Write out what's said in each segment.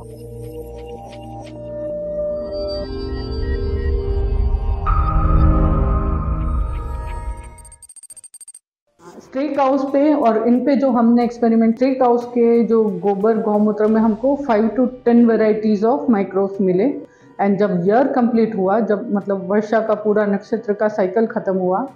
Stray cows पे और इन पे जो हमने एक्सपेरिमेंट, स्ट्रे काउस के जो गोबर गौमूत्र में हमको 5 to 10 वेराइटीज ऑफ माइक्रोब्स मिले। एंड जब ईयर कंप्लीट हुआ, जब मतलब वर्षा का पूरा नक्षत्र का साइकिल ख़त्म हुआ,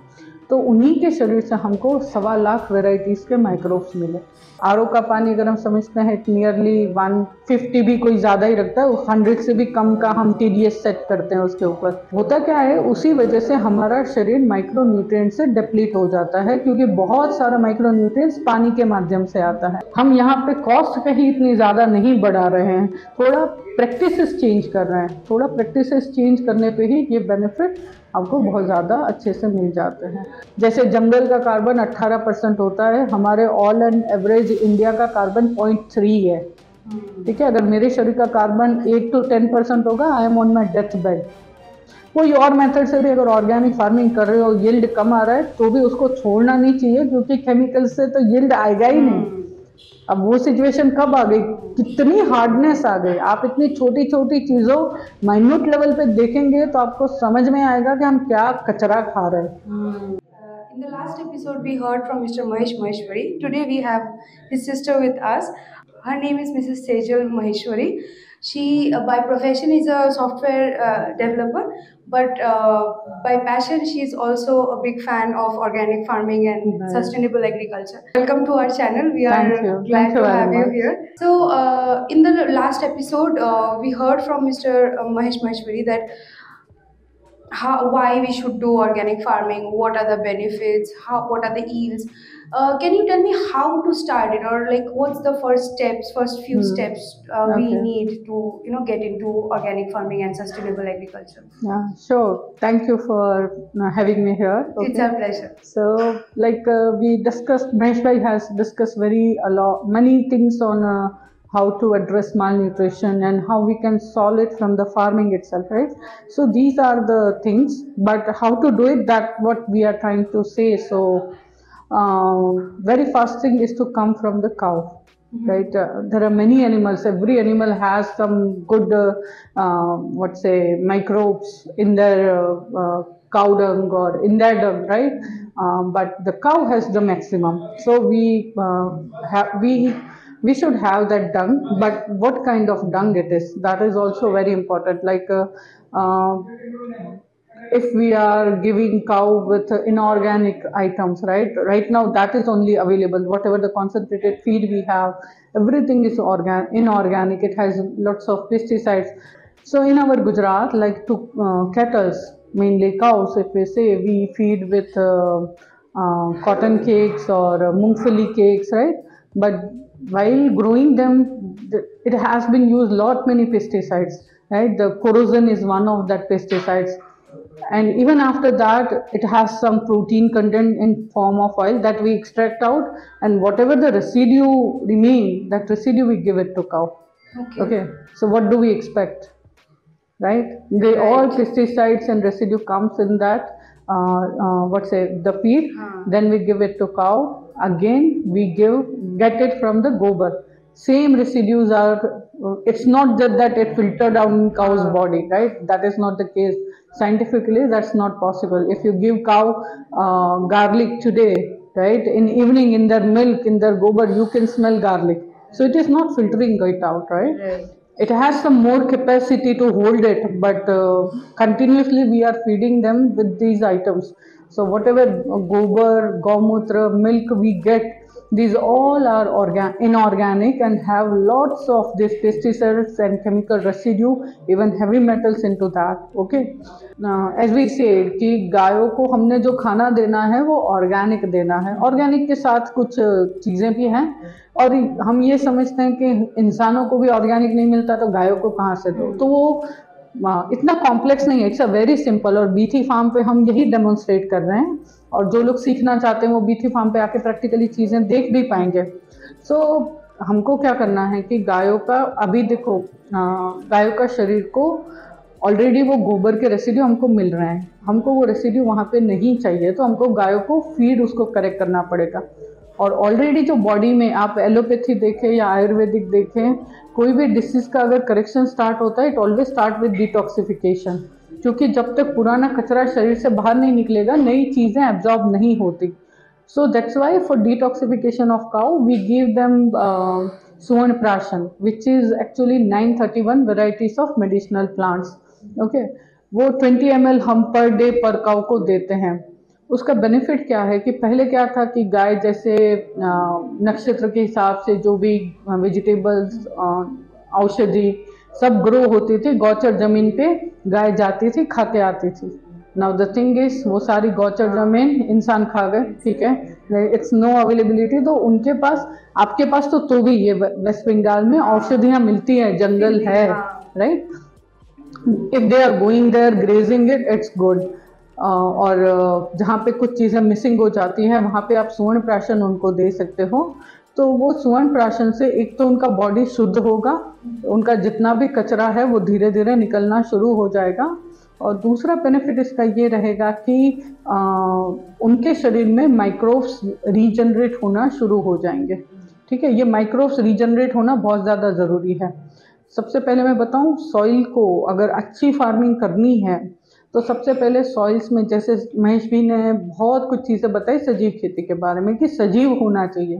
तो उन्हीं के शरीर से हमको 1.25 लाख वेराइटीज़ के माइक्रोब्स मिले। आरओ का पानी अगर हम समझते हैं नियरली 150 भी कोई ज़्यादा ही रखता है, 100 से भी कम का हम टीडीएस सेट करते हैं उसके ऊपर। होता क्या है, उसी वजह से हमारा शरीर माइक्रो न्यूट्रिएंट से डिप्लीट हो जाता है, क्योंकि बहुत सारा माइक्रो न्यूट्रिएंट्स पानी के माध्यम से आता है। हम यहाँ पे कॉस्ट कहीं इतनी ज़्यादा नहीं बढ़ा रहे हैं, थोड़ा प्रैक्टिसेस चेंज कर रहे हैं। थोड़ा प्रैक्टिसेस चेंज करने पे ही ये बेनिफिट आपको बहुत ज़्यादा अच्छे से मिल जाते हैं। जैसे जंगल का कार्बन 18% होता है, हमारे ऑल एंड एवरेज इंडिया का कार्बन 0.3 है। ठीक है, अगर मेरे शरीर का कार्बन 8 to 10% होगा, I am on my death bed. कोई और मेथड से भी अगर ऑर्गेनिक फार्मिंग कर रहे हो, यील्ड कम आ रहा है, तो भी उसको छोड़ना नहीं चाहिए, क्योंकि केमिकल से तो यील्ड आएगा ही नहीं। अब वो सिचुएशन कब आ गई, कितनी हार्डनेस आ गई। आप इतनी छोटी छोटी चीज़ों माइन्यूट लेवल पे देखेंगे तो आपको समझ में आएगा कि हम क्या कचरा खा रहे हैं। In the last episode, we heard from Mr. Mahesh Maheshwari. Today, we have his sister with us. Her name is Mrs. Sejal Maheshwari. She, by profession, is a software developer, but by passion, she is also a big fan of organic farming and sustainable agriculture. Welcome to our channel. We are glad to have you here. So, in the last episode, we heard from Mr. Mahesh Maheshwari that why we should do organic farming, what are the benefits, what are the yields. Can you tell me how to start it, or like what's the first few steps we need to get into organic farming and sustainable agriculture? Yeah, sure. Thank you for having me here. It's our pleasure. So, like we discussed, Mahesh bhai has discussed many things on how to address malnutrition and how we can solve it from the farming itself, right? So these are the things, but how to do it, that what we are trying to say. So very first thing is to come from the cow. Right, there are many animals. Every animal has some good, microbes in their cow dung or in their dung, right? But the cow has the maximum. So we should have that dung, but what kind of dung it is, that is also very important. Like if we are giving cow with inorganic items, right now that is only available. Whatever the concentrated feed we have, everything is inorganic. It has lots of pesticides. So in our Gujarat, like to cattle, mainly cows, if we say, we feed with cotton cakes or mungfali cakes, right? But while growing them, it has been used many pesticides, right? The corrosion is one of that pesticides. And even after that, it has some protein content in form of oil that we extract out, and whatever the residue remain, that residue we give it to cow. Okay. So what do we expect, right? All pesticides and residue comes in that the feed. Then we give it to cow. Again, we get it from the gobar. Same residues are. It's not just that it filtered down in cow's body, right? That is not the case. Scientifically, that's not possible. If you give cow garlic today, right, in evening in their milk, in their gobar, you can smell garlic. So it is not filtering it out, right? It has some more capacity to hold it, but continuously we are feeding them with these items. So whatever gobar, gaumutra, milk we get, these all are inorganic and have lots of these pesticides and chemical residue, even heavy metals into that. Okay. As we said कि गायों को हमने जो खाना देना है वो organic देना है। ऑर्गेनिक के साथ कुछ चीज़ें भी हैं, और हम ये समझते हैं कि इंसानों को भी ऑर्गेनिक नहीं मिलता तो गायों को कहाँ से दो, तो वो इतना कॉम्प्लेक्स नहीं है। इट्स अ वेरी सिंपल, और बीथी फार्म पे हम यही डेमोन्स्ट्रेट कर रहे हैं, और जो लोग सीखना चाहते हैं वो बीथी फार्म पे आके प्रैक्टिकली चीज़ें देख भी पाएंगे। सो हमको क्या करना है कि गायों का, अभी देखो, गायों का शरीर को ऑलरेडी वो गोबर के रेसिड्यू हमको मिल रहे हैं, हमको वो रेसिड्यू वहाँ पे नहीं चाहिए, तो हमको गायों को फीड उसको करेक्ट करना पड़ेगा। और ऑलरेडी जो बॉडी में आप एलोपैथी देखें या आयुर्वेदिक देखें, कोई भी डिसीज़ का अगर करेक्शन स्टार्ट होता है, it always start with detoxification, क्योंकि जब तक पुराना कचरा शरीर से बाहर नहीं निकलेगा नई चीज़ें एब्जॉर्ब नहीं होती. So that's why for detoxification of cow, we give them Suvarn Prashan, which is actually 931 varieties of medicinal plants. Okay, वो 20 ml हम पर डे पर काउ को देते हैं. उसका बेनिफिट क्या है कि पहले क्या था कि गाय जैसे नक्षत्र के हिसाब से जो भी वेजिटेबल्स, औषधि सब ग्रो होती थी, गौचर जमीन पे गाय जाती थी, खा के आती थी. नाउ द थिंग इज वो सारी गौचर जमीन इंसान खा गए, ठीक है, इट्स नो अवेलेबिलिटी. तो उनके पास, आपके पास तो भी ये वेस्ट बंगाल में औषधियाँ मिलती हैं, जंगल है, right. If they are going there grazing it, it's good. और जहाँ पे कुछ चीज़ें मिसिंग हो जाती हैं वहाँ पे आप सुवर्ण प्राशन उनको दे सकते हो. तो वो सुवर्ण प्राशन से एक तो उनका बॉडी शुद्ध होगा, उनका जितना भी कचरा है वो धीरे धीरे निकलना शुरू हो जाएगा. और दूसरा बेनिफिट इसका ये रहेगा कि उनके शरीर में माइक्रोब्स रीजनरेट होना शुरू हो जाएंगे. ठीक है, ये माइक्रोब्स रीजनरेट होना बहुत ज़्यादा ज़रूरी है. सबसे पहले मैं बताऊं, सॉइल को अगर अच्छी फार्मिंग करनी है तो सबसे पहले सॉइल्स में, जैसे महेश भी ने बहुत कुछ चीज़ें बताई सजीव खेती के बारे में कि सजीव होना चाहिए,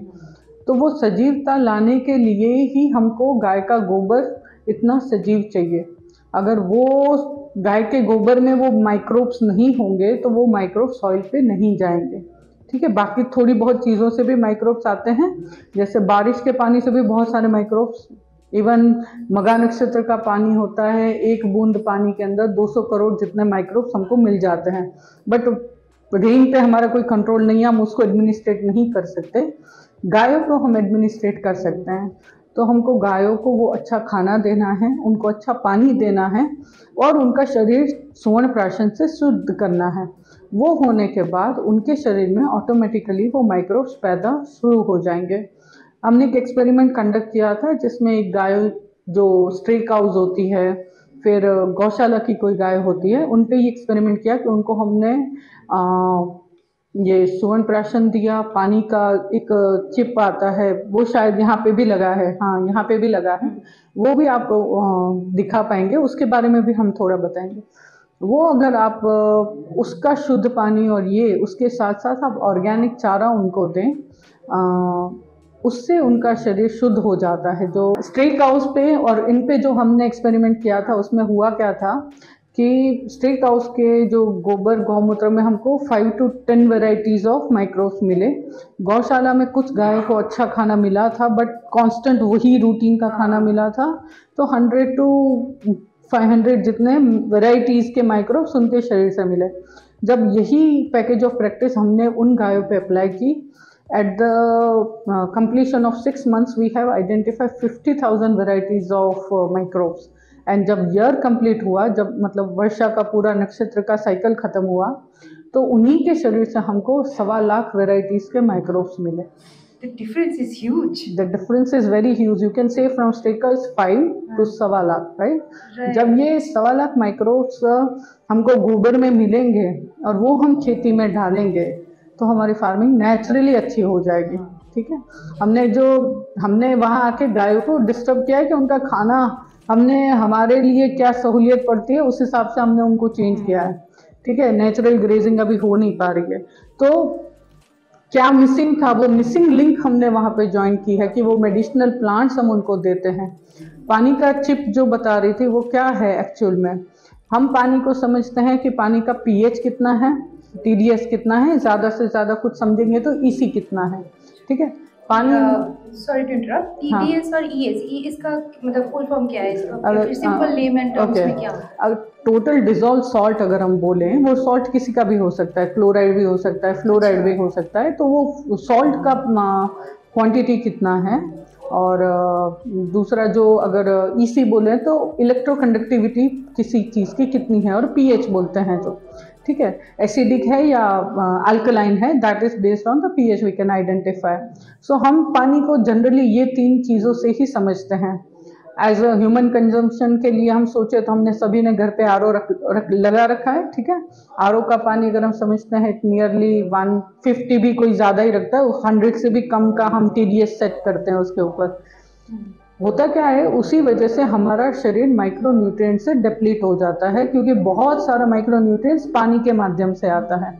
तो वो सजीवता लाने के लिए ही हमको गाय का गोबर इतना सजीव चाहिए. अगर वो गाय के गोबर में वो माइक्रोब्स नहीं होंगे तो वो माइक्रोब सॉइल पे नहीं जाएंगे. ठीक है, बाकी थोड़ी बहुत चीज़ों से भी माइक्रोब्स आते हैं, जैसे बारिश के पानी से भी बहुत सारे माइक्रोब्स, इवन मघा नक्षत्र का पानी होता है, एक बूंद पानी के अंदर 200 करोड़ जितने माइक्रोब्स हमको मिल जाते हैं. बट रेन पे हमारा कोई कंट्रोल नहीं है, हम उसको एडमिनिस्ट्रेट नहीं कर सकते. गायों को हम एडमिनिस्ट्रेट कर सकते हैं. तो हमको गायों को वो अच्छा खाना देना है, उनको अच्छा पानी देना है और उनका शरीर सुवर्ण प्राशन से शुद्ध करना है. वो होने के बाद उनके शरीर में ऑटोमेटिकली वो माइक्रोब्स पैदा शुरू हो जाएंगे. हमने एक एक्सपेरिमेंट कंडक्ट किया था जिसमें एक गाय जो स्ट्रे काउज होती है, फिर गौशाला की कोई गाय होती है, उन पे ये एक्सपेरिमेंट किया कि उनको हमने ये सुवर्ण प्राशन दिया. पानी का एक चिप आता है, वो शायद यहाँ पे भी लगा है, हाँ यहाँ पे भी लगा है, वो भी आप दिखा पाएंगे, उसके बारे में भी हम थोड़ा बताएंगे. वो अगर आप उसका शुद्ध पानी और ये उसके साथ साथ आप ऑर्गेनिक चारा उनको दें, उससे उनका शरीर शुद्ध हो जाता है. जो स्ट्रे काउस पे और इन पे जो हमने एक्सपेरिमेंट किया था उसमें हुआ क्या था कि स्ट्रे काउस के जो गोबर गौमूत्र में हमको 5 to 10 वेराइटीज़ ऑफ माइक्रोब्स मिले. गौशाला में कुछ गायों को अच्छा खाना मिला था बट कांस्टेंट वही रूटीन का खाना मिला था, तो 100 to 500 जितने वेराइटीज़ के माइक्रोब्स उनके शरीर से मिले. जब यही पैकेज ऑफ प्रैक्टिस हमने उन गायों पे अप्लाई की, at the completion of 6 months we have identified 50,000 varieties of microbes. And जब ईयर कंप्लीट हुआ, जब मतलब वर्षा का पूरा नक्षत्र का साइकिल खत्म हुआ, तो उन्हीं के शरीर से हमको 1.25 लाख वेराइटीज़ के माइक्रोब्स मिले. The difference is huge. The difference is very huge. You can say from stickers 5 to 1.25 lakh, right? जब ये 1.25 लाख माइक्रोब्स हमको गोबर में मिलेंगे और वो हम खेती में डालेंगे तो हमारी फार्मिंग नेचुरली अच्छी हो जाएगी. ठीक है, हमने वहाँ आके गायों को डिस्टर्ब किया है कि उनका खाना हमने हमारे लिए क्या सहूलियत पड़ती है उस हिसाब से हमने उनको चेंज किया है. ठीक है, नेचुरल ग्रेजिंग अभी हो नहीं पा रही है. तो क्या मिसिंग था, वो मिसिंग लिंक हमने वहाँ पे ज्वाइन की है कि वो मेडिसिनल प्लांट्स हम उनको देते हैं. पानी का चिप जो बता रही थी वो क्या है एक्चुअल में, हम पानी को समझते हैं कि पानी का पीएच कितना है, टीडीएस कितना है, ज़्यादा से ज़्यादा कुछ समझेंगे तो ईसी कितना है. ठीक है, पानी सॉरी टू इंटरप्ट, टीडीएस और ईएस, इसका मतलब फुल फॉर्म क्या है इसका, फिर सिंपल लेमन टर्म्स में क्या होता है? टोटल डिजॉल्व सॉल्ट अगर हम बोलें, वो सॉल्ट किसी का भी हो सकता है, क्लोराइड भी हो सकता है, फ्लोराइड भी हो सकता है. तो वो सॉल्ट का क्वांटिटी कितना है. और दूसरा जो अगर ईसी बोले तो इलेक्ट्रोकंडक्टिविटी किसी चीज़ की कितनी है, और पीएच बोलते हैं जो, ठीक है, एसिडिक है या अल्कलाइन है, that is based on the pH we can identify. So हम पानी को जनरली ये 3 चीज़ों से ही समझते हैं. एज अ ह्यूमन कंजम्पशन के लिए हम सोचे तो हमने सभी ने घर पे आरओ लगा रखा है, ठीक है। आरओ का पानी अगर हम समझते हैं नियरली 150 भी कोई ज़्यादा ही रखता है, 100 से भी कम का हम TDS सेट करते हैं उसके ऊपर। होता क्या है, उसी वजह से हमारा शरीर माइक्रो न्यूट्रिएंट से डिप्लीट हो जाता है, क्योंकि बहुत सारा माइक्रो न्यूट्रिएंट्स पानी के माध्यम से आता है।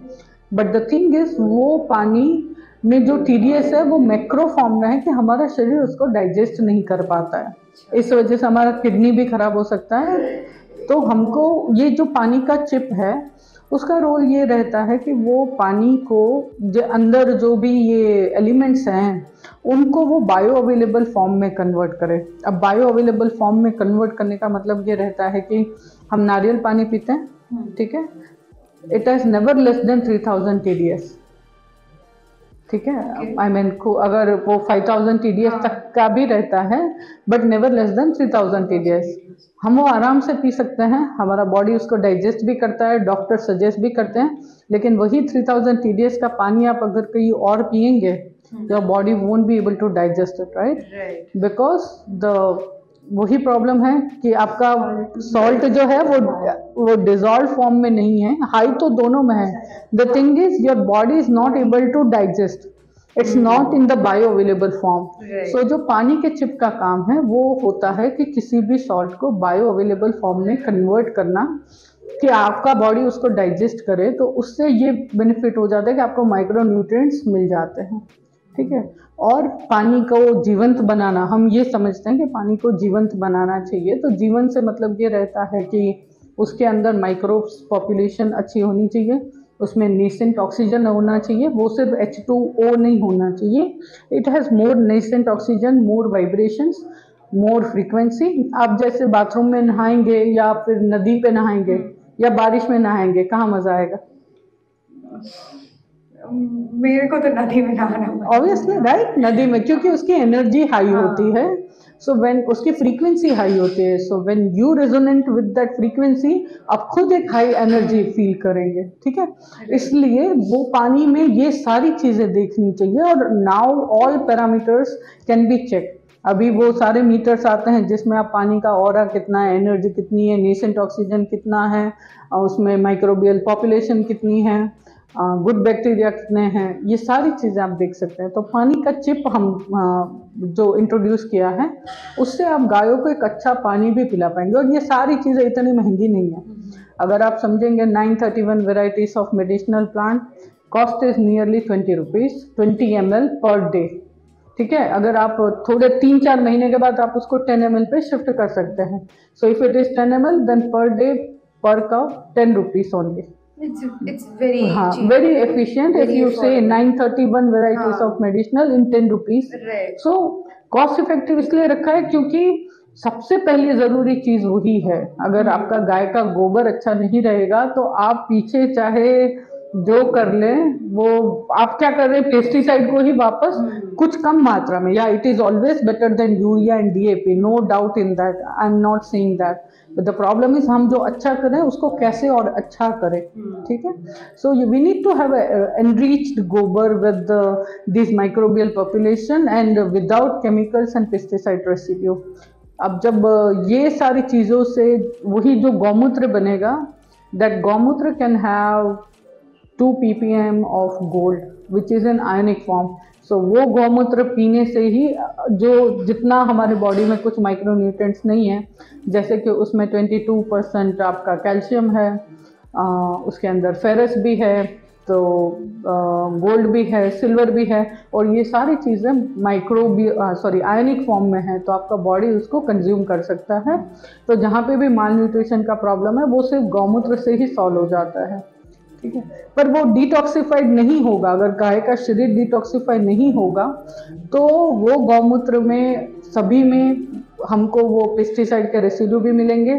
बट द थिंग इज, वो पानी में जो TDS है वो मैक्रो फॉर्म में है कि हमारा शरीर उसको डाइजेस्ट नहीं कर पाता है। इस वजह से हमारा किडनी भी खराब हो सकता है। तो हमको ये जो पानी का चिप है उसका रोल ये रहता है कि वो पानी को जो अंदर जो भी ये एलिमेंट्स हैं उनको वो बायो अवेलेबल फॉर्म में कन्वर्ट करे। अब बायो अवेलेबल फॉर्म में कन्वर्ट करने का मतलब ये रहता है कि हम नारियल पानी पीते हैं, ठीक है, it has never less than 3000 TDS, ठीक है। आई मीन अगर वो 5000 TDS तक का भी रहता है, but never less than 3000 TDS। हम वो आराम से पी सकते हैं, हमारा बॉडी उसको डाइजेस्ट भी करता है, डॉक्टर सजेस्ट भी करते हैं। लेकिन वही 3000 TDS का पानी आप अगर कहीं और पियेंगे, your body won't be able to digest it, right, because वही प्रॉब्लम है कि आपका सॉल्ट जो है वो डिजॉल्व फॉर्म में नहीं है, हाई तो दोनों में है। The thing is your body is not able to digest, it's not in the bio available form. So जो पानी के चिप का काम है वो होता है कि किसी भी सॉल्ट को बायो अवेलेबल फॉर्म में कन्वर्ट करना, कि आपका बॉडी उसको डाइजेस्ट करे। तो उससे ये बेनिफिट हो जाता है कि आपको माइक्रो न्यूट्रिएंट्स मिल जाते हैं, ठीक है। और पानी को जीवंत बनाना, हम ये समझते हैं कि पानी को जीवंत बनाना चाहिए। तो जीवन से मतलब ये रहता है कि उसके अंदर माइक्रोब्स पॉपुलेशन अच्छी होनी चाहिए, उसमें नेसेंट ऑक्सीजन होना चाहिए, वो सिर्फ H2O नहीं होना चाहिए। It has more nascent oxygen, more vibrations, more frequency. आप जैसे बाथरूम में नहाएंगे या फिर नदी पे नहाएंगे या बारिश में नहाएंगे, कहाँ मज़ा आएगा? मेरे को तो नदी में नहाना ऑब्वियसली, राइट, नदी में, क्योंकि उसकी एनर्जी हाई होती है। सो व्हेन उसकी फ्रीक्वेंसी हाई होती है, so when you resonant with that frequency, आप खुद एक हाई एनर्जी फील करेंगे, ठीक है। इसलिए वो पानी में ये सारी चीज़ें देखनी चाहिए। और now all parameters can be check. अभी वो सारे मीटर्स आते हैं जिसमें आप पानी का ऑरा कितना है, एनर्जी कितनी है, नेसेंट ऑक्सीजन कितना है, उसमें माइक्रोबियल पॉपुलेशन कितनी है, गुड बैक्टीरिया कितने हैं, ये सारी चीज़ें आप देख सकते हैं। तो पानी का चिप हम जो इंट्रोड्यूस किया है उससे आप गायों को एक अच्छा पानी भी पिला पाएंगे। और ये सारी चीज़ें इतनी महंगी नहीं है। अगर आप समझेंगे 931 varieties of medicinal plant, cost is nearly 20 rupees, 20 ml per day, ठीक है। अगर आप थोड़े 3-4 महीने के बाद आप उसको 10 ml पे शिफ्ट कर सकते हैं। So if it is 10 ml then per day per cup 10 rupees only. It's very cheap. Very efficient. If Very you say affordable. 931 varieties of medicinal in 10 rupees, Right. so cost effective इसलिए रखा है क्योंकि सबसे पहली ज़रूरी चीज़ वही है। अगर आपका गाय का गोबर अच्छा नहीं रहेगा तो आप पीछे चाहे जो कर लें, वो आप क्या कर रहे हैं, पेस्टिसाइड को ही वापस कुछ कम मात्रा में, या it is always better than urea and DAP, no doubt in that, I am not saying that, but the problem is हम जो अच्छा करें उसको कैसे और अच्छा करें, ठीक है। So we need to have enriched gobar with this microbial population and without chemicals and pesticide residue. अब जब ये सारी चीज़ों से वही जो गौमूत्र बनेगा, दैट गौमूत्र can have 2 ppm of gold which is in ionic form। सो वो गौमूत्र पीने से ही जो जितना हमारे बॉडी में कुछ माइक्रो न्यूट्रिएंट्स नहीं है, जैसे कि उसमें 22% आपका कैल्शियम है, उसके अंदर फेरस भी है, तो गोल्ड भी है, सिल्वर भी है, और ये सारी चीज़ें आयनिक फॉर्म में है, तो आपका बॉडी उसको कंज्यूम कर सकता है। तो जहाँ पे भी माल न्यूट्रिशन का प्रॉब्लम है वो सिर्फ गौमूत्र से ही सॉल्व हो जाता है, ठीक है। पर वो डिटॉक्सिफाइड नहीं होगा, अगर गाय का शरीर डिटॉक्सिफाइड नहीं होगा तो वो गौमूत्र में सभी में हमको वो पेस्टिसाइड के रेसिड्यू भी मिलेंगे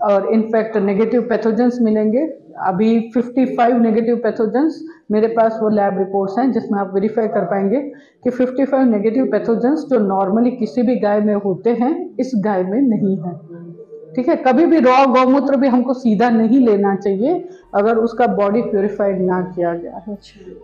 और इनफैक्ट नेगेटिव पैथोजेंस मिलेंगे। अभी 55 नेगेटिव पैथोजेंस मेरे पास वो लैब रिपोर्ट्स हैं जिसमें आप वेरीफाई कर पाएंगे कि 55 नेगेटिव पैथोजेंस जो नॉर्मली किसी भी गाय में होते हैं इस गाय में नहीं है, ठीक है। कभी भी रॉ गौमूत्र भी हमको सीधा नहीं लेना चाहिए अगर उसका बॉडी प्योरीफाइड ना किया गया है।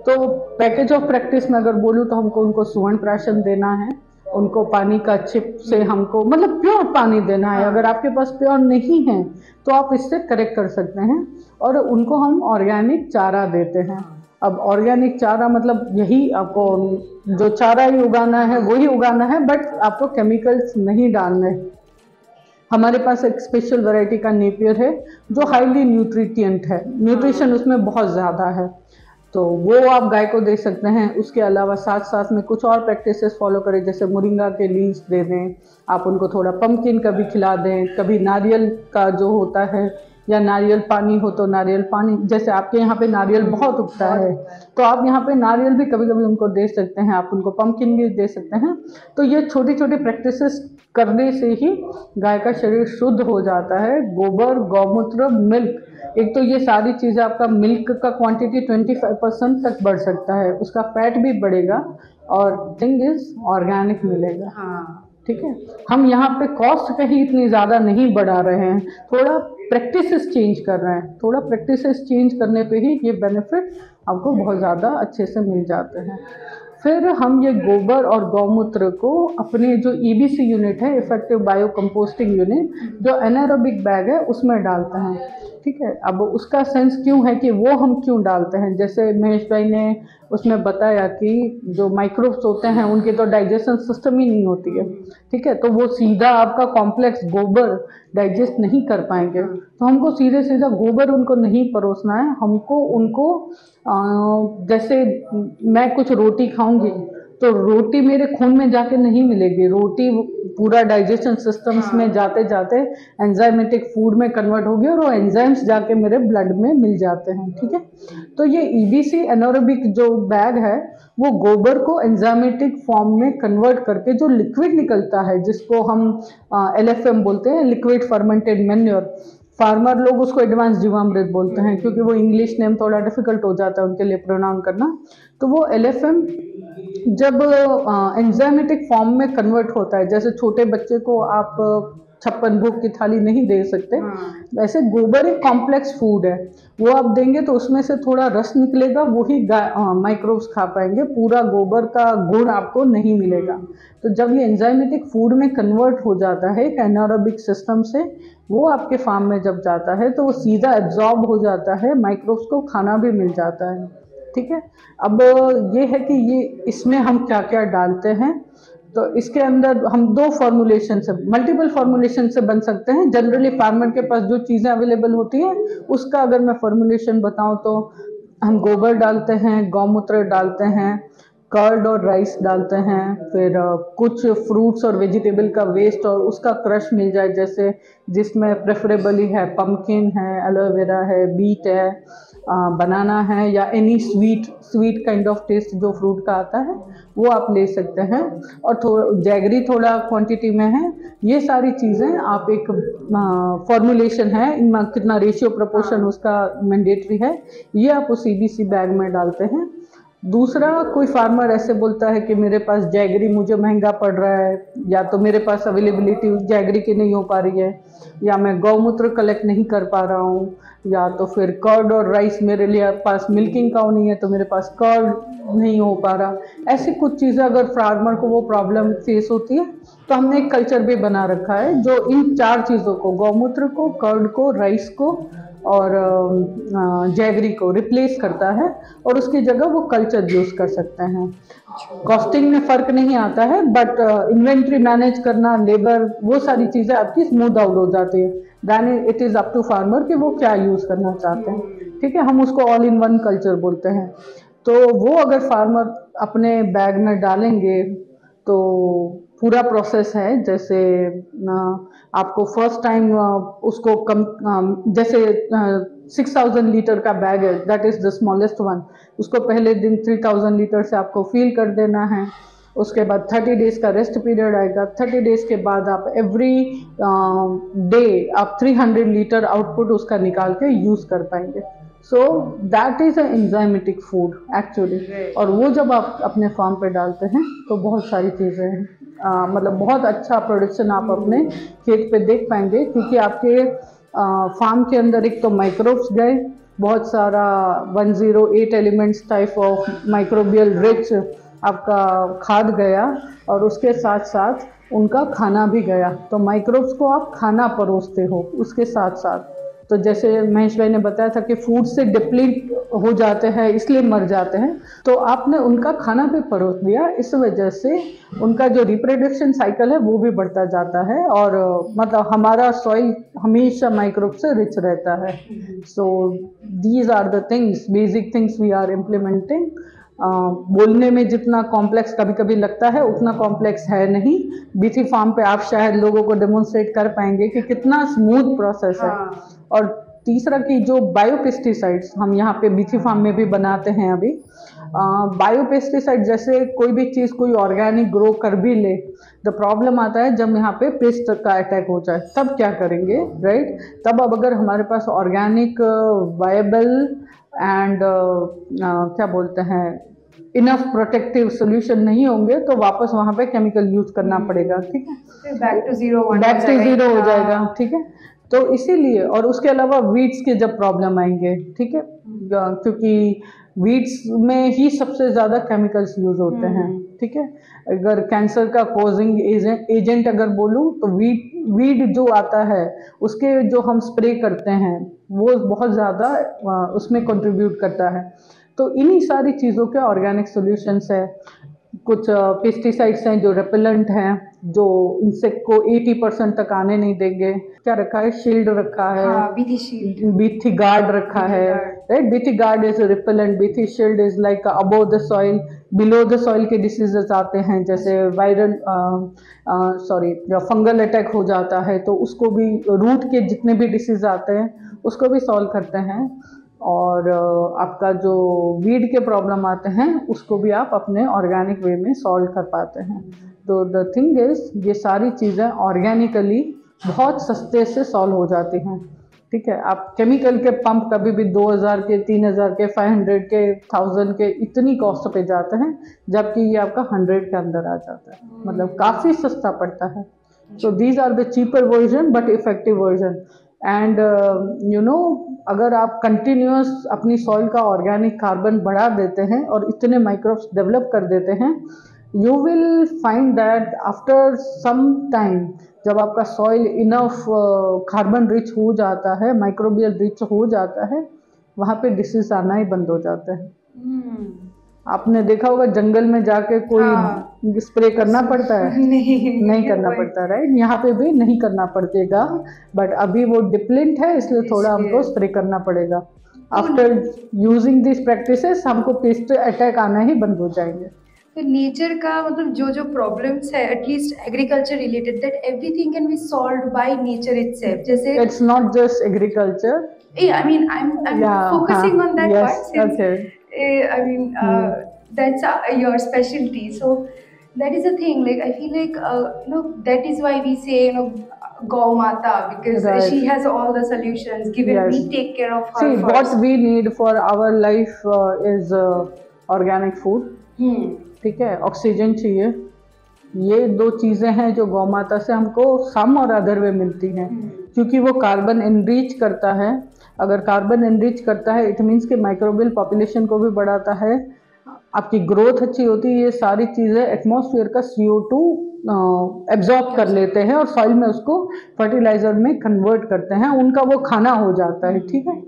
तो पैकेज ऑफ प्रैक्टिस में अगर बोलूँ तो हमको उनको सुवर्ण प्राशन देना है, उनको पानी का चिप से हमको मतलब प्योर पानी देना है। अगर आपके पास प्योर नहीं है तो आप इससे करेक्ट कर सकते हैं। और उनको हम ऑर्गेनिक चारा देते हैं। अब ऑर्गेनिक चारा मतलब यही, आपको जो चारा ही उगाना है वही उगाना है, बट आपको केमिकल्स नहीं डालने। हमारे पास एक स्पेशल वैरायटी का नेपियर है जो हाईली न्यूट्रिटिएंट है, न्यूट्रिशन उसमें बहुत ज़्यादा है, तो वो आप गाय को दे सकते हैं। उसके अलावा साथ साथ में कुछ और प्रैक्टिसेस फॉलो करें, जैसे मोरिंगा के लीव्स दे दें, आप उनको थोड़ा पंपकिन कभी खिला दें, कभी नारियल का जो होता है, या नारियल पानी हो तो नारियल पानी, जैसे आपके यहाँ पे नारियल बहुत उगता है तो आप यहाँ पे नारियल भी कभी कभी उनको दे सकते हैं, आप उनको पंपकिन भी दे सकते हैं। तो ये छोटी छोटी प्रैक्टिसेस करने से ही गाय का शरीर शुद्ध हो जाता है। गोबर, गौमूत्र, मिल्क, एक तो ये सारी चीज़ें, आपका मिल्क का क्वांटिटी 25% तक बढ़ सकता है, उसका फैट भी बढ़ेगा और थिंग इज ऑर्गेनिक मिलेगा। हाँ, ठीक है, हम यहाँ पे कॉस्ट कहीं इतनी ज़्यादा नहीं बढ़ा रहे हैं, थोड़ा प्रैक्टिसेस चेंज कर रहे हैं। थोड़ा प्रैक्टिसेस चेंज करने पे ही ये बेनिफिट आपको बहुत ज़्यादा अच्छे से मिल जाते हैं। फिर हम ये गोबर और गौमूत्र को अपने जो ईबीसी यूनिट है, इफेक्टिव बायो कंपोस्टिंग यूनिट, जो एनारोबिक बैग है उसमें डालते हैं। ठीक है, अब उसका सेंस क्यों है कि वो हम क्यों डालते हैं, जैसे महेश भाई ने उसमें बताया कि जो माइक्रोब्स होते हैं उनके तो डाइजेशन सिस्टम ही नहीं होती है। ठीक है, तो वो सीधा आपका कॉम्प्लेक्स गोबर डाइजेस्ट नहीं कर पाएंगे, तो हमको सीधे सीधा गोबर उनको नहीं परोसना है। हमको उनको जैसे मैं कुछ रोटी खाऊंगी तो रोटी मेरे खून में जाके नहीं मिलेगी, रोटी पूरा डाइजेशन सिस्टम्स में जाते जाते एंजाइमेटिक फूड में कन्वर्ट होगी और वो एंजाइम्स जाके मेरे ब्लड में मिल जाते हैं। ठीक है, तो ये ईबीसी एनारोबिक जो बैग है वो गोबर को एंजाइमेटिक फॉर्म में कन्वर्ट करके जो लिक्विड निकलता है, जिसको हम LFM बोलते हैं, लिक्विड फर्मेंटेड मैन्योर, फार्मर लोग उसको एडवांस जीवामृत बोलते हैं क्योंकि वो इंग्लिश नेम थोड़ा डिफिकल्ट हो जाता है उनके लिए प्रोनाउन करना। तो वो LFM जब एंजाइमेटिक फॉर्म में कन्वर्ट होता है, जैसे छोटे बच्चे को आप 56 भोग की थाली नहीं दे सकते, वैसे गोबर एक कॉम्प्लेक्स फूड है, वो आप देंगे तो उसमें से थोड़ा रस निकलेगा, वही माइक्रोब्स खा पाएंगे, पूरा गोबर का गुण आपको नहीं मिलेगा। तो जब ये एंजाइमेटिक फूड में कन्वर्ट हो जाता है एनारोबिक सिस्टम से, वो आपके फार्म में जब जाता है तो वो सीधा एब्जॉर्ब हो जाता है, माइक्रोब्स को खाना भी मिल जाता है। ठीक है, अब ये है कि ये इसमें हम क्या क्या डालते हैं, तो इसके अंदर हम दो फॉर्मुलेशन से, मल्टीपल फॉर्मुलेशन से बन सकते हैं। जनरली फार्मर के पास जो चीज़ें अवेलेबल होती हैं उसका अगर मैं फॉर्मुलेशन बताऊं तो हम गोबर डालते हैं, गौमूत्र डालते हैं, कर्ड और राइस डालते हैं, फिर कुछ फ्रूट्स और वेजिटेबल का वेस्ट और उसका क्रश मिल जाए, जैसे जिसमें प्रेफरेबली है पंपकिन है, एलोवेरा है, बीट है, बनाना है, या any sweet kind of taste जो फ्रूट का आता है वो आप ले सकते हैं। और थोड़ा जैगरी थोड़ा क्वांटिटी में है। ये सारी चीज़ें आप एक फॉर्मुलेशन है, इनमें कितना रेशियो प्रोपोर्शन उसका मैंडेटरी है, ये आप उस CBC बैग में डालते हैं। दूसरा, कोई फार्मर ऐसे बोलता है कि मेरे पास जैगरी मुझे महंगा पड़ रहा है, या तो मेरे पास अवेलेबिलिटी जैगरी की नहीं हो पा रही है, या मैं गौमूत्र कलेक्ट नहीं कर पा रहा हूँ, या तो फिर कर्ड और राइस मेरे लिए पास मिल्किंग काउ नहीं है तो मेरे पास कर्ड नहीं हो पा रहा। ऐसी कुछ चीज़ें अगर फार्मर को वो प्रॉब्लम फेस होती है तो हमने एक कल्चर भी बना रखा है जो इन 4 चीज़ों को, गौमूत्र को, कर्ड को, राइस को और जैगरी को रिप्लेस करता है, और उसकी जगह वो कल्चर यूज़ कर सकते हैं। कॉस्टिंग में फ़र्क नहीं आता है, बट इन्वेंट्री मैनेज करना, लेबर, वो सारी चीज़ें आपकी स्मूथ आउट हो जाती है। Then it is up to farmer कि वो क्या यूज़ करना चाहते हैं। ठीक है, हम उसको ऑल इन वन कल्चर बोलते हैं। तो वो अगर फार्मर अपने बैग में डालेंगे तो पूरा प्रोसेस है, जैसे आपको फर्स्ट टाइम उसको कम, जैसे 6000 लीटर का बैग है, that is the smallest one, उसको पहले दिन 3000 लीटर से आपको फिल कर देना है। उसके बाद 30 डेज़ का रेस्ट पीरियड आएगा। 30 डेज़ के बाद आप एवरी डे आप 300 लीटर आउटपुट उसका निकाल के यूज़ कर पाएंगे। So that is a enzymatic food actually, और वो जब आप अपने फार्म पे डालते हैं तो बहुत सारी चीज़ें हैं, मतलब बहुत अच्छा प्रोडक्शन आप अपने खेत पे देख पाएंगे, क्योंकि आपके फार्म के अंदर एक तो माइक्रोब्स गए, बहुत सारा 108 elements type of microbial rich आपका खाद गया और उसके साथ साथ उनका खाना भी गया। तो माइक्रोब्स को आप खाना परोसते हो उसके साथ साथ। तो जैसे महेश भाई ने बताया था कि फूड से डिप्लीट हो जाते हैं इसलिए मर जाते हैं, तो आपने उनका खाना भी परोस दिया, इस वजह से उनका जो रिप्रोडक्शन साइकिल है वो भी बढ़ता जाता है और मतलब हमारा सॉइल हमेशा माइक्रोब से रिच रहता है। So these are the things, basic things we are implementing. बोलने में जितना कॉम्प्लेक्स कभी कभी लगता है उतना कॉम्प्लेक्स है नहीं। बीथी फार्म पे आप शायद लोगों को डेमोन्स्ट्रेट कर पाएंगे कि कितना स्मूथ प्रोसेस है। और तीसरा कि जो बायोपेस्टिसाइड्स हम यहाँ पे बीथी फार्म में भी बनाते हैं अभी, बायोपेस्टिसाइड जैसे कोई भी चीज़ कोई ऑर्गेनिक ग्रो कर भी ले, द प्रॉब्लम आता है जब यहाँ पे पेस्ट का अटैक हो जाए, तब क्या करेंगे, राइट? तब अब अगर हमारे पास ऑर्गेनिक वायबल एंड क्या बोलते हैं इनफ प्रोटेक्टिव सोल्यूशन नहीं होंगे तो वापस वहाँ पे केमिकल यूज करना पड़ेगा, ठीक है? बैक टू जीरो हो जाएगा, ठीक है? तो इसीलिए, और उसके अलावा वीड्स के जब प्रॉब्लम आएंगे, ठीक है, क्योंकि वीड्स में ही सबसे ज़्यादा केमिकल्स यूज होते हैं, ठीक है? अगर कैंसर का कॉजिंग एजेंट अगर बोलूँ तो वीड जो आता है उसके जो हम स्प्रे करते हैं वो बहुत ज़्यादा उसमें कंट्रीब्यूट करता है। तो इन्हीं सारी चीज़ों के ऑर्गेनिक सॉल्यूशंस है। कुछ पेस्टिसाइड्स हैं जो रेपेलेंट हैं, जो इंसेक्ट को 80% तक आने नहीं देंगे। क्या रखा है? शील्ड रखा है, बीथी गार्ड रखा है, राइट? बीथी गार्ड इज रिपेलेंट, बीथी shield is like above the soil, below the soil के डिसीजेस आते हैं जैसे वायरल फंगल अटैक हो जाता है तो उसको भी, रूट के जितने भी डिसीज आते हैं उसको भी सॉल्व करते हैं। और आपका जो वीड के प्रॉब्लम आते हैं उसको भी आप अपने ऑर्गेनिक वे में सॉल्व कर पाते हैं। तो द थिंग इज ये सारी चीज़ें ऑर्गेनिकली बहुत सस्ते से सॉल्व हो जाती हैं, ठीक है? आप केमिकल के पंप कभी भी 2000 के, 3000 के, 500 के, 1000 के इतनी कॉस्ट पे जाते हैं, जबकि ये आपका 100 के अंदर आ जाता है, मतलब काफ़ी सस्ता पड़ता है। So these are the cheaper version but effective version. And अगर आप कंटिन्यूस अपनी सॉइल का ऑर्गेनिक कार्बन बढ़ा देते हैं और इतने माइक्रोब्स डेवलप कर देते हैं, you will find that after some time जब आपका सॉइल इनफ कार्बन रिच हो जाता है, माइक्रोबियल रिच हो जाता है, वहाँ पे डिसीज आना ही बंद हो जाता है। आपने देखा होगा जंगल में जाके कोई स्प्रे करना पड़ता है? नहीं करना पड़ता, राइट? यहाँ पे भी नहीं करना पड़ेगा, बट अभी वो डिप्लेंट है इसलिए थोड़ा हमको स्प्रे करना पड़ेगा। आफ्टर यूजिंग दिस प्रैक्टिसेस हमको पेस्ट अटैक आना ही बंद हो जाएंगे। तो नेचर का मतलब जो प्रॉब्लम्स है at least agriculture related, that everything can be solved by nature itself. जैसे it's not just agriculture, I mean, I'm focusing on that part since I mean that's your specialty. So that is the thing. Like I feel like that is why we say Gau Mata, because she has all the solutions. Given we take care of her. See, what we need for our life is organic food. ठीक है, oxygen चाहिए, ये दो चीज़ें हैं जो गौ माता से हमको सम और अदर वे मिलती हैं, क्योंकि वो कार्बन एनरिच करता है। अगर कार्बन एनरिच करता है इट मीन्स कि माइक्रोबियल पॉपुलेशन को भी बढ़ाता है, आपकी ग्रोथ अच्छी होती है। ये सारी चीज़ें एटमॉस्फेयर का CO2 एब्जॉर्ब कर लेते हैं और सॉइल में उसको फर्टिलाइजर में कन्वर्ट करते हैं, उनका वो खाना हो जाता है, ठीक है?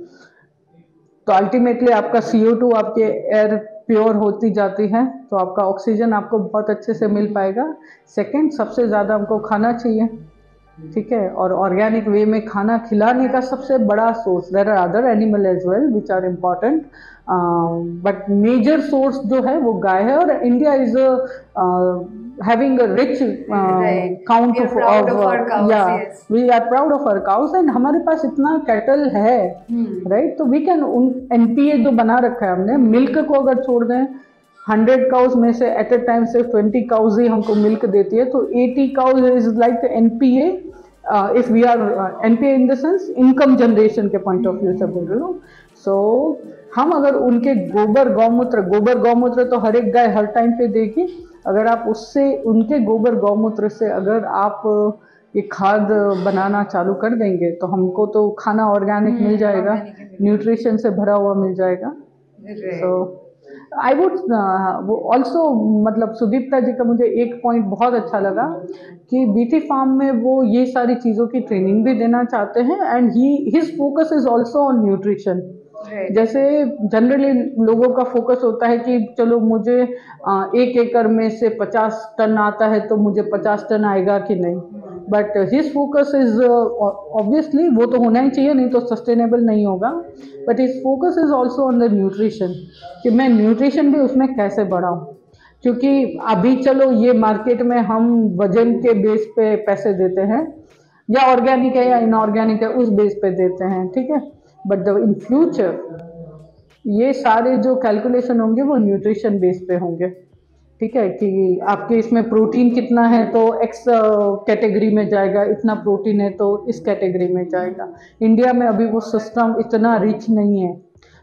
तो अल्टीमेटली आपका CO2 आपके एयर प्योर होती जाती है, तो आपका ऑक्सीजन आपको बहुत अच्छे से मिल पाएगा। सेकंड, सबसे ज़्यादा हमको खाना चाहिए, ठीक है? और ऑर्गेनिक वे में खाना खिलाने का सबसे बड़ा source, there are other animal as well which are important, but major source जो है वो गाय है। और India is having a rich count of our cows, yes. We are proud of our cows and हमारे पास इतना कैटल है, right? तो वी कैन NPA जो बना रखा है हमने, मिल्क को अगर छोड़ दें 100 काउज में से एट अ टाइम सिर्फ 20 काउज ही हमको मिल्क देती है, तो 80 cows is like NPA। If we are NPA in the sense income generation के पॉइंट ऑफ व्यू से बोल रहे हो। सो हम अगर उनके गोबर गौमूत्र तो हर एक गाय हर टाइम पे देगी, अगर आप उससे उनके गोबर गौमूत्र से अगर आप ये खाद बनाना चालू कर देंगे तो हमको तो खाना ऑर्गेनिक मिल जाएगा, न्यूट्रिशन से भरा हुआ मिल जाएगा। सो आई वुड ऑल्सो, मतलब सुदीप्ता जी का मुझे एक पॉइंट बहुत अच्छा लगा कि बीटी फार्म में वो ये सारी चीज़ों की ट्रेनिंग भी देना चाहते हैं, and his focus is also on nutrition. जैसे जनरली लोगों का फोकस होता है कि चलो मुझे 1 एकड़ में से 50 टन आता है तो मुझे 50 टन आएगा कि नहीं, but his focus is obviously वो तो होना ही चाहिए, नहीं तो सस्टेनेबल नहीं होगा, but his focus is also on the nutrition, कि मैं न्यूट्रिशन भी उसमें कैसे बढ़ाऊँ। क्योंकि अभी चलो ये मार्केट में हम वजन के बेस पे पैसे देते हैं, या ऑर्गेनिक है या इनऑर्गेनिक है उस बेस पे देते हैं, ठीक है, बट इन फ्यूचर ये सारे जो कैलकुलेशन होंगे वो न्यूट्रिशन बेस पे होंगे, ठीक है, कि आपके इसमें प्रोटीन कितना है तो एक्स कैटेगरी में जाएगा, इतना प्रोटीन है तो इस कैटेगरी में जाएगा। इंडिया में अभी वो सिस्टम इतना रिच नहीं है,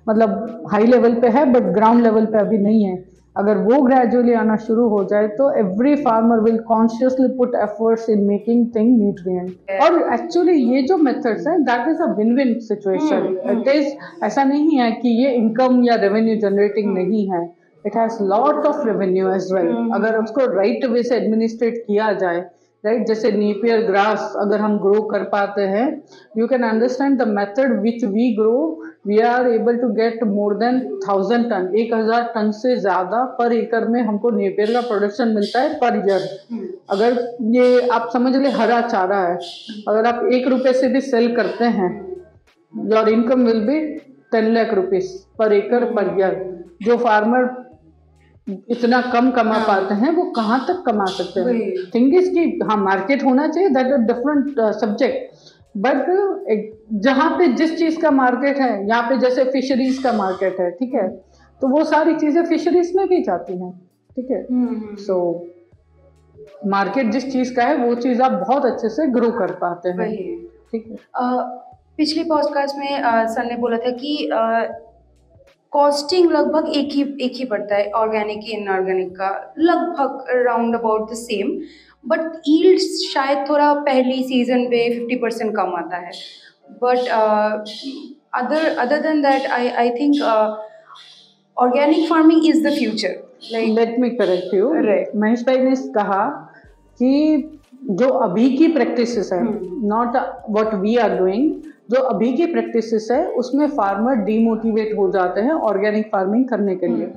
मतलब हाई लेवल पे है बट ग्राउंड लेवल पे अभी नहीं है। अगर वो ग्रेजुअली आना शुरू हो जाए तो every farmer will consciously put efforts in making thing nutrient. और एक्चुअली ये जो मेथड्स हैं that is a win win situation. It is, ऐसा नहीं है कि ये इनकम या रेवेन्यू जनरेटिंग नहीं है, it has lot of revenue as well, अगर उसको राइट वे से एडमिनिस्ट्रेट किया जाए, राइट। जैसे नेपियर ग्रास अगर हम ग्रो कर पाते हैं, you can understand the method which we grow, we are able to get more than 1000 ton, 1000 ton से ज़्यादा पर एकड़ में हमको नेपियर का प्रोडक्शन मिलता है पर ईयर। अगर ये आप समझ ले हरा चारा है, अगर आप 1 रुपये से भी सेल करते हैं, your income will be 10 lakh rupees पर एकड़ पर ईयर। जो फार्मर इतना कम कमा पाते हैं वो कहाँ तक कमा सकते हैं। थिंग इज कि हाँ मार्केट होना चाहिए, that is different subject, but जहाँ पे जिस चीज़ का मार्केट है, यहाँ पे जैसे फिशरीज का मार्केट है, ठीक है, तो वो सारी चीज़ें फिशरीज में भी जाती हैं, ठीक है। सो मार्केट जिस चीज़ का है वो चीज़ आप बहुत अच्छे से ग्रो कर पाते हैं, ठीक है। पिछले पॉडकास्ट में सर ने बोला था कि कॉस्टिंग लगभग एक ही पड़ता है, ऑर्गेनिक इनऑर्गेनिक का लगभग round about the same, but yield शायद थोड़ा पहली सीजन पे 50% कम आता है, but other than that I think organic farming is the future. Let me correct you, Mahesh भाई ने कहा कि जो अभी की प्रैक्टिसेस है, not what we are doing, जो अभी की प्रैक्टिसेस है उसमें फार्मर डीमोटिवेट हो जाते हैं ऑर्गेनिक फार्मिंग करने के लिए।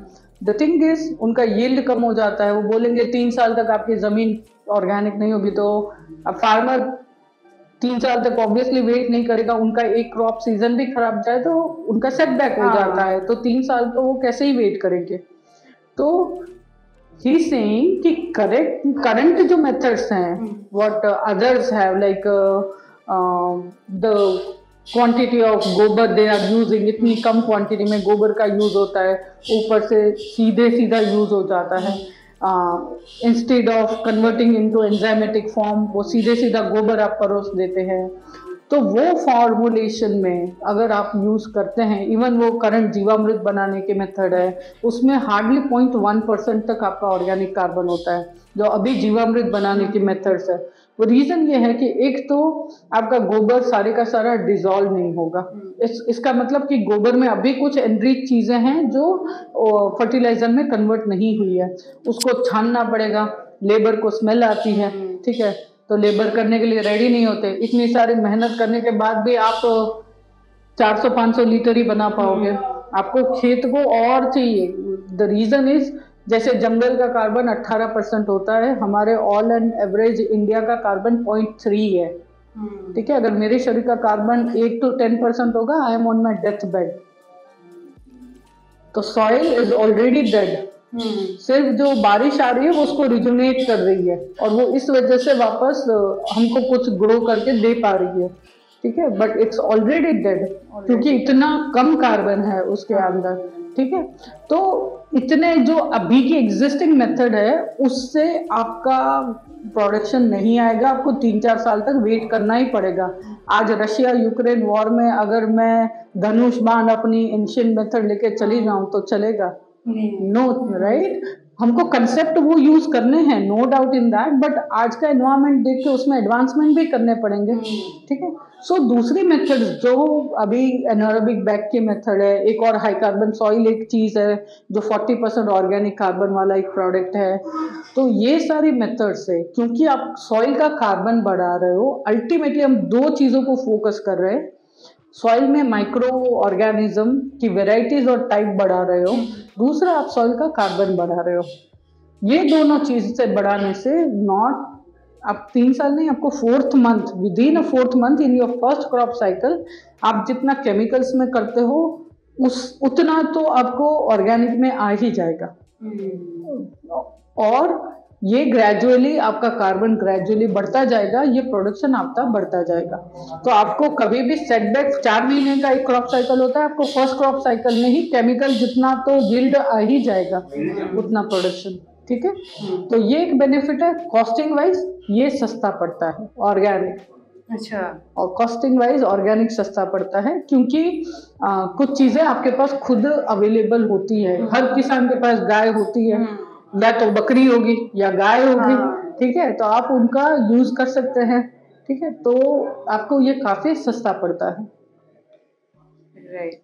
द थिंग इज उनका यील्ड कम हो जाता है, वो बोलेंगे 3 साल तक आपकी ज़मीन ऑर्गेनिक नहीं होगी, तो अब फार्मर 3 साल तक ऑब्वियसली वेट नहीं करेगा, उनका एक क्रॉप सीजन भी खराब जाए तो उनका सेटबैक हो जाता है, तो 3 साल तो वो कैसे ही वेट करेंगे। तो ही सेइंग कि करंट जो मेथड्स हैं, what others have, like the quantity of गोबर दे आर यूजिंग, इतनी कम क्वांटिटी में गोबर का यूज होता है, ऊपर से सीधा यूज हो जाता है, instead of converting into enzymatic form वो सीधा गोबर आप परोस देते हैं। तो वो फॉर्मुलेशन में अगर आप यूज़ करते हैं, इवन वो करंट जीवामृत बनाने के मेथड है, उसमें हार्डली 0.1% तक आपका ऑर्गेनिक कार्बन होता है, जो अभी जीवामृत बनाने के मेथड्स है। वो रीज़न ये है कि एक तो आपका गोबर सारे का सारा डिजॉल्व नहीं होगा, इसका मतलब कि गोबर में अभी कुछ एनरिच चीज़ें हैं जो फर्टिलाइजर में कन्वर्ट नहीं हुई है, उसको छानना पड़ेगा, लेबर को स्मेल आती है, ठीक है, तो लेबर करने के लिए रेडी नहीं होते, इतनी सारी मेहनत करने के बाद भी आप 400-500 लीटर ही बना पाओगे, आपको खेत को और चाहिए। द रीज़न इज जैसे जंगल का कार्बन 18% होता है, हमारे ऑल एंड एवरेज इंडिया का कार्बन 0.3 है, ठीक है। अगर मेरे शरीर का कार्बन 8 to 10% होगा, I am on my death bed, तो सॉइल इज ऑलरेडी डेड, सिर्फ जो बारिश आ रही है वो उसको रिजुनेट कर रही है और वो इस वजह से वापस हमको कुछ ग्रो करके दे पा रही है, ठीक है, बट इट्स ऑलरेडी डेड क्योंकि इतना कम कार्बन है उसके अंदर, ठीक है। तो इतने जो अभी की एग्जिस्टिंग मेथड है उससे आपका प्रोडक्शन नहीं आएगा, आपको 3-4 साल तक वेट करना ही पड़ेगा। आज रशिया यूक्रेन वॉर में अगर मैं धनुष बाण अपनी एंशिएंट मेथड लेके चली जाऊं तो चलेगा? No, right. हमको कंसेप्ट वो यूज करने हैं, no doubt in that, but आज का एनवायरनमेंट देख के उसमें एडवांसमेंट भी करने पड़ेंगे, ठीक है। सो दूसरी मेथड्स जो अभी एनारोबिक बैग की मेथड है, एक और हाई कार्बन सॉइल एक चीज़ है जो 40% ऑर्गेनिक कार्बन वाला एक प्रोडक्ट है। तो ये सारी मेथड्स है, क्योंकि आप सॉइल का कार्बन बढ़ा रहे हो, अल्टीमेटली हम दो चीज़ों को फोकस कर रहे हैं, सॉइल में माइक्रो ऑर्गेनिज्म की वेराइटीज और टाइप बढ़ा रहे हो, दूसरा आप सॉइल का कार्बन बढ़ा रहे हो। ये दोनों चीज से बढ़ाने से नॉट आप 3 साल नहीं, आपको 4th month, with in a 4th month in your first crop cycle आप जितना केमिकल्स में करते हो उतना तो आपको ऑर्गेनिक में आ ही जाएगा। और ये ग्रेजुअली आपका कार्बन ग्रेजुअली बढ़ता जाएगा, ये प्रोडक्शन आपका बढ़ता जाएगा। तो आपको कभी भी सेटबैक 4 महीने का एक क्रॉप साइकिल होता है, आपको फर्स्ट क्रॉप साइकिल में ही केमिकल जितना तो यील्ड आ ही जाएगा उतना प्रोडक्शन, ठीक है। तो ये एक बेनिफिट है। कॉस्टिंग वाइज ये सस्ता पड़ता है ऑर्गेनिक, अच्छा, और कॉस्टिंग वाइज ऑर्गेनिक सस्ता पड़ता है क्योंकि कुछ चीजें आपके पास खुद अवेलेबल होती है। हर किसान के पास गाय होती है, या तो बकरी होगी या गाय होगी, ठीक है, तो आप उनका यूज कर सकते हैं, ठीक है, तो आपको ये काफी सस्ता पड़ता है। राइट।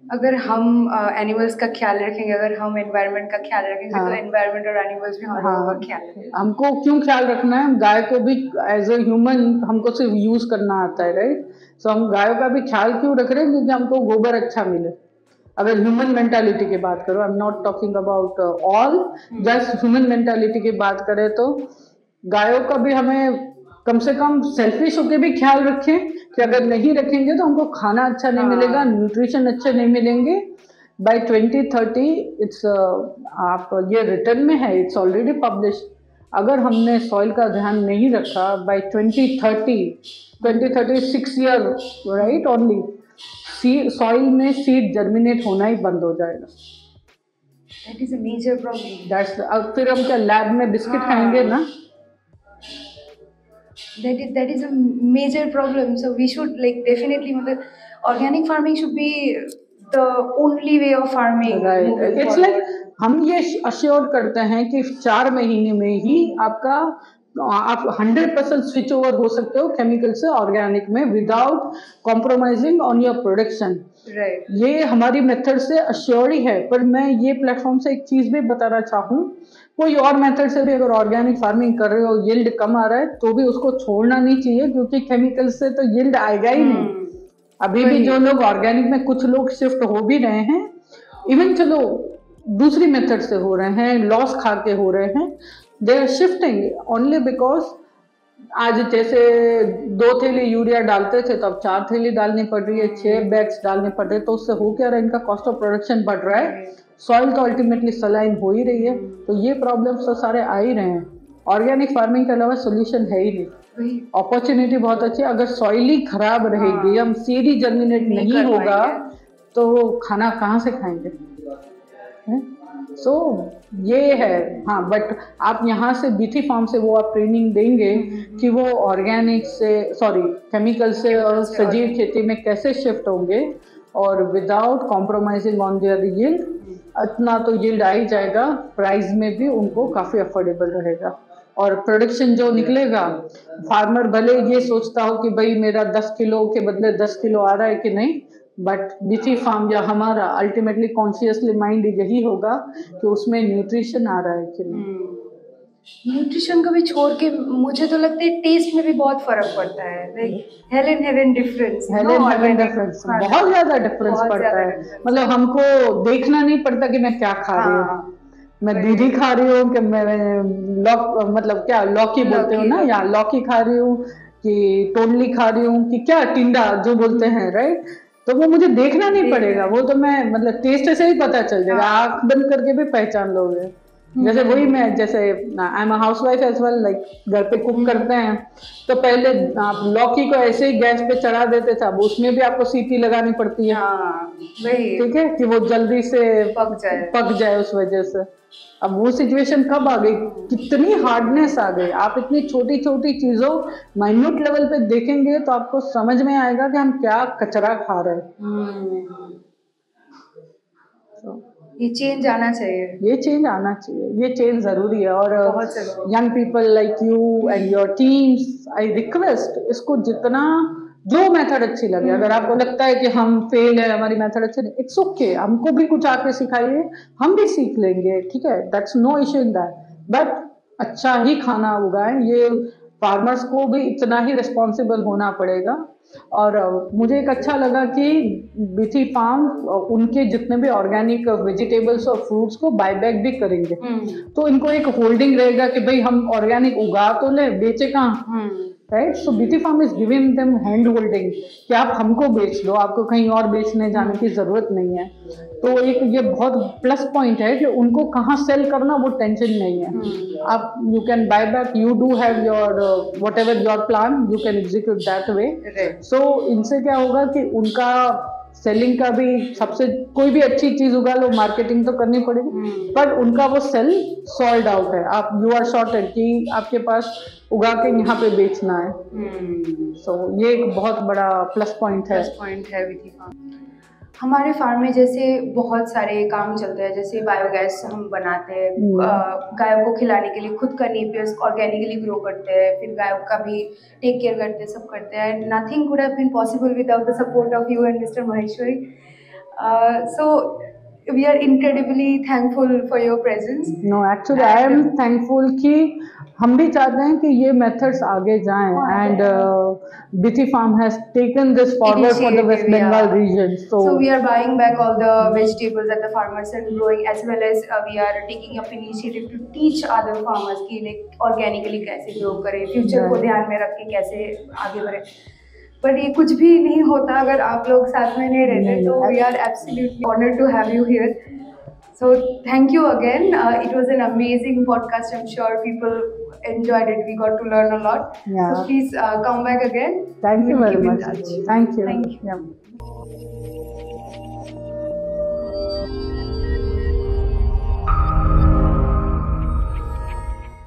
अगर हम एनिमल्स का ख्याल रखेंगे, अगर हम एनवायरनमेंट का ख्याल रखेंगे, तो एनवायरनमेंट और एनिमल्स भी हमारा ख्याल रखेंगे। हमको क्यों ख्याल रखना है, गाय को भी एज ए ह्यूमन हमको सिर्फ यूज करना आता है, राइट। सो हम गायों का भी ख्याल क्यों रख रहे हैं, क्योंकि हमको गोबर अच्छा मिले। अगर ह्यूमन मेंटालिटी की बात करो, आई am not talking about all, just human mentality की बात करें तो गायों का भी हमें कम से कम सेल्फिश होकर भी ख्याल रखें कि अगर नहीं रखेंगे तो हमको खाना अच्छा नहीं मिलेगा, न्यूट्रिशन अच्छे नहीं मिलेंगे। बाय 2030 इट्स आप ये रिटर्न में है, इट्स ऑलरेडी पब्लिश। अगर हमने सॉइल का ध्यान नहीं रखा by 2030 6 year right only, soil में सीड जर्मिनेट होना ही बंद हो जाएगा। That is a major problem. अब फिर हम क्या लैब में बिस्किट खाएंगे ना? That is a major problem. So we should definitely, organic farming should be the only way of farming. Right. It's like हम ये अश्योर करते हैं कि 4 महीने में ही आप 100% स्विच ओवर हो सकते हो केमिकल से ऑर्गेनिक में without compromising on your production. Right, ये हमारी मेथड से अश्योर ही है। पर मैं ये प्लेटफॉर्म से एक चीज भी बताना चाहूँ, कोई और मेथड से भी अगर ऑर्गेनिक फार्मिंग कर रहे हो, यील्ड कम आ रहा है, तो भी उसको छोड़ना नहीं चाहिए, क्योंकि केमिकल से तो यील्ड आएगा ही नहीं। अभी भी जो लोग ऑर्गेनिक में कुछ लोग शिफ्ट हो भी रहे हैं, इवन चलो दूसरी मेथड से हो रहे हैं, लॉस खा के हो रहे हैं, they are shifting only because आज जैसे 2 थैली यूरिया डालते थे तो अब 4 थैली डालनी पड़ रही है, 6 बैग्स डालने पड़ रहे हैं। तो उससे हो क्या रहा है, इनका कॉस्ट ऑफ प्रोडक्शन बढ़ रहा है, सॉइल तो अल्टीमेटली सलाइन हो ही रही है। तो ये प्रॉब्लम्स तो सारे आ ही रहे हैं। ऑर्गेनिक फार्मिंग के अलावा सोल्यूशन है ही नहीं। अपॉर्चुनिटी बहुत अच्छी है, अगर सॉइल ही खराब रहेगी, हम सीड ही जर्मिनेट नहीं होगा, तो खाना कहाँ से खाएंगे? सो ये है। हाँ, बट आप यहाँ से बीटी फार्म से वो आप ट्रेनिंग देंगे कि वो ऑर्गेनिक से केमिकल से और सजीव खेती में कैसे शिफ्ट होंगे, और without compromising on their yield, इतना तो यील्ड आ ही जाएगा, प्राइस में भी उनको काफ़ी अफोर्डेबल रहेगा, और प्रोडक्शन जो निकलेगा, फार्मर भले ये सोचता हो कि भाई मेरा 10 किलो के बदले 10 किलो आ रहा है कि नहीं, बट बीटी फार्म या हमारा अल्टीमेटली कॉन्शियसली माइंड यही होगा कि उसमें न्यूट्रिशन आ रहा है कि नहीं। न्यूट्रिशन को भी छोड़ के मुझे तो लगता है टेस्ट में भी बहुत फर्क पड़ता है, हेल एंड हेवन डिफरेंस, बहुत ज्यादा डिफरेंस पड़ता है। मतलब हमको देखना नहीं पड़ता कि मैं क्या खा रही हूँ, मैं दूध ही खा रही हूँ कि मैं लौकी बोलते हो ना, या लौकी खा रही हूँ कि टोंडली खा रही हूँ कि क्या टिंडा जो बोलते हैं, राइट। तो वो मुझे देखना नहीं पड़ेगा, वो तो मैं टेस्ट से ही पता चल जाएगा, आँख बंद करके भी पहचान लोगे। जैसे वही मैं जैसे I am a housewife as well, घर पे कुक करते हैं, तो पहले आप लौकी को ऐसे ही गैस पे चढ़ा देते थे, अब उसमें भी आपको सीटी लगानी पड़ती है, ठीक है, कि वो जल्दी से पक जाए उस वजह से। अब वो सिचुएशन कब आ गई, कितनी हार्डनेस आ गई। आप इतनी छोटी छोटी चीजों माइन्यूट लेवल पे देखेंगे तो आपको समझ में आएगा कि हम क्या कचरा खा रहे हैं। ये चेंज आना चाहिए, ये चेंज आना चाहिए, ये चेंज ज़रूरी है। और बहुत ज़रूरी। Young people like you and your teams, I request इसको जितना जो मेथड अच्छी लगे, अगर आपको लगता है कि हम फेल है, हमारी मेथड अच्छी नहीं, इट्स ओके, हमको भी कुछ आके सिखाइए, हम भी सीख लेंगे, ठीक है, that's no issue in that, but अच्छा ही खाना उगाएं। ये फार्मर्स को भी इतना ही रिस्पॉन्सिबल होना पड़ेगा। और मुझे एक अच्छा लगा कि बीथी फार्म उनके जितने भी ऑर्गेनिक वेजिटेबल्स और फ्रूट्स को बायबैक भी करेंगे। तो इनको एक होल्डिंग रहेगा कि भाई हम ऑर्गेनिक उगा तो ले, बेचे कहाँ, राइट। सो बीथी farm is giving them hand holding कि आप हमको बेच दो, आपको कहीं और बेचने जाने की जरूरत नहीं है। तो एक ये बहुत प्लस पॉइंट है कि उनको कहाँ सेल करना वो टेंशन नहीं है। आप you can buy back, you do have your whatever your plan, you can execute that way. So इनसे क्या होगा कि उनका सेलिंग का भी सबसे, कोई भी अच्छी चीज उगा लो मार्केटिंग तो करनी पड़ेगी, बट उनका वो सेल सॉल्ड आउट है। आप यू आर सॉर्टेड कि आपके पास उगा के यहाँ पे बेचना है। सो ये एक बहुत बड़ा प्लस पॉइंट है विथी फार्म। हमारे फार्म में जैसे बहुत सारे काम चलते हैं, जैसे बायोगैस हम बनाते हैं, गायों को खिलाने के लिए खुद का नेपियर्स ऑर्गेनिकली ग्रो करते हैं, फिर गायों का भी टेक केयर करते हैं, सब करते हैं। Nothing could have been possible without the support of you and mister Maheshwari. So we are incredibly thankful for your presence. No, actually I am thankful कि हम भी चाहते हैं कि ये methods आगे जाएं, and बीथी farm has taken this forward for the West Bengal region. So we are buying back all the vegetables that the farmers are growing, as well as we are taking up initiative to teach other farmers कि like organically कैसे grow करें, future को ध्यान में रख के कैसे आगे बढ़े। पर ये कुछ भी नहीं होता अगर आप लोग साथ में नहीं रहते। तो we are absolutely honoured to have you here. So thank you again. It was an amazing podcast. I'm sure people enjoyed it. We got to learn a lot. Yeah. So please come back again. Thank you We'll very keep in much. touch. Thank you. Thank you. Yeah.